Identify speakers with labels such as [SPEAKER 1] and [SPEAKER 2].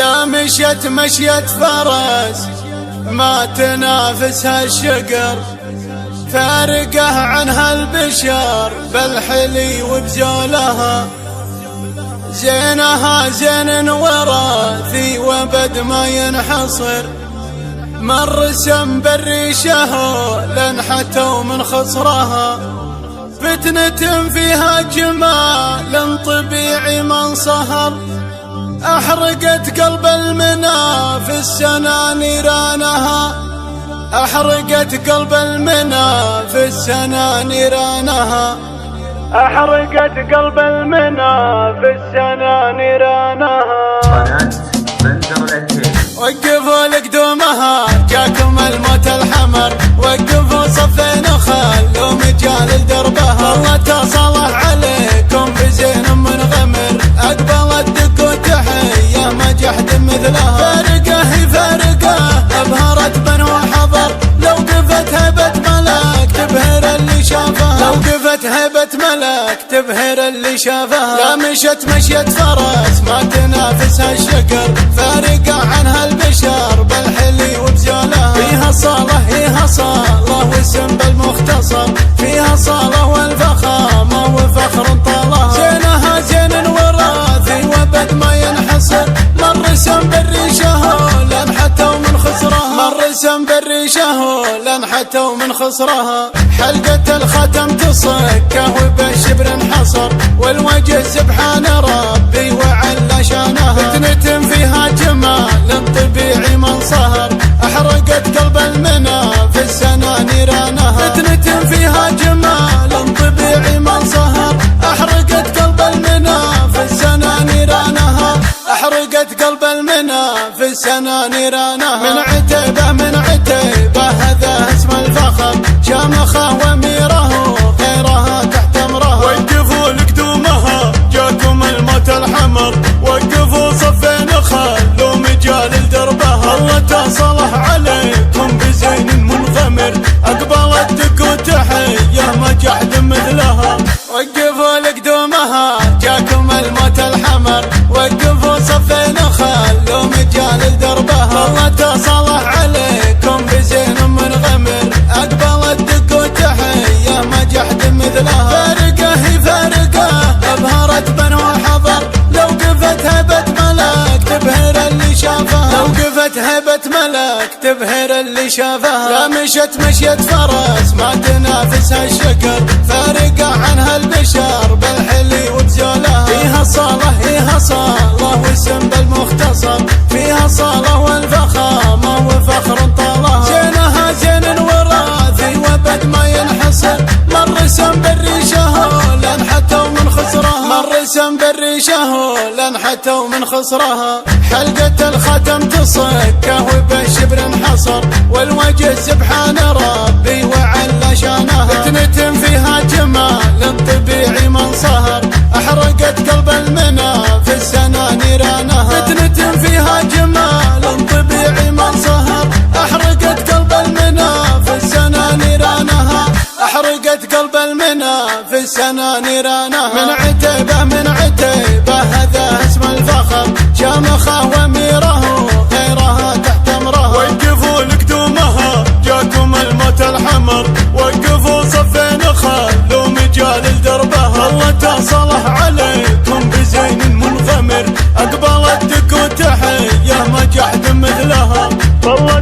[SPEAKER 1] لا مشيت مشيت فرس ما تنافسها الشقر، فارقه عنها البشر بالحلي وبزولها. زينها زين وراثي وبد ما ينحصر، مر سم بالريشه لنحتوا من خصرها. فتنة فيها جمال طبيعي من صهر، أحرقت قلب المنى في السنة نيرانها. أحرقت قلب المنى في السنة نيرانها. أحرقت قلب المنى في السنة نيرانها.
[SPEAKER 2] قناة بندر الأتين.
[SPEAKER 1] وقفوا لقدومها جاكم الموت الحمر، وقفوا صفين وخلوا مجال لدربها. الله تصلح عليكم بزين منغمر، أقبلت دق وتحية ما جحد مثلها. فارقة هي فارقة أبهرت بنو حضر، لو قفت هبة ملاك تبهر اللي شافها. لو قفت هبة ملاك تبهر اللي شافها. لا مشت مشيت فرس ما تنافسها الشقر، فارقة عنها البشر بالحلي وبزولها. فيها صالة فيها صالة واسم بالمختصر، فيها صالة والفخامة وفخر طالها. زينها زين وراثي وبد ما ينحصر، مر سم بالريشه لنحتوا من خسرها. مر سم بالريشه لنحتوا من خسرها. حلقة الختم تصكه وبالشبر انحصر، والوجه سبحان ربي وعلى شانها. فتنة فيها جمال طبيعي من صهر، أحرقت قلب المنى في السنة نيرانها. فتنة فيها جمال طبيعي من صهر، أحرقت قلب المنى في السنة نيرانها. أحرقت قلب المنى في السنة نيرانها. من عتيبة من عتيبة هذا اسم الفخر، شامخة وميره غيرها تحت امرها.
[SPEAKER 3] وقفوا لقدومها جاكم الموت الحمر، وقفوا صفين خلوا مجال لدربها. الله تصلح عليكم بزين منغمر، أقبلت دق وتحية ما جحد مثلها.
[SPEAKER 1] وقفوا لقدومها جاكم الموت الحمر، وقفوا صفين خلوا مجال لدربها. الله تصلح عليكم بزين منغمر، أقبلت دق وتحية ما جحد مثلها. فارقة هي فارقة أبهرت بنو حضر، لو قفت هبة ملاك تبهر اللي شافها. لو قفت هبة ملاك تبهر اللي شافها. لا مشت مشيت فرس ما تنافسها الشقر، فارقة عنها البشر بالحلي وبزولها. فيها صالة فيها صالة واسم بالمختصر، فيها صالة والفخامة وفخر طالها. زينها زين وراثي وبد ما ينحصر، مر سم بالريشه لنحتوا من خسرها. مر سم بالريشه لنحتوا من خسرها. حلقة الختم تصكه وبالشبر انحصر، والوجه سبحان ربي وعلى شانها. فتنة فيها جمال طبيعي من صهر، أحرقت قلب المنى في السنة نيرانها. فتنة فيها جمال طبيعي من صهر، أحرقت قلب المنى في السنة نيرانها. أحرقت قلب المنى في السنة نيرانها. من عتيبة من عتيبة هذا اسم الفخر، شامخة وميره غيرها تحت امرها.
[SPEAKER 3] وقفوا لقدومها جاكم الموت الحمر، وقفوا صفين خلوا مجال لدربها. الله تصلح عليكم بزين منغمر، أقبلت دق وتحية ما جحد مثلها. والله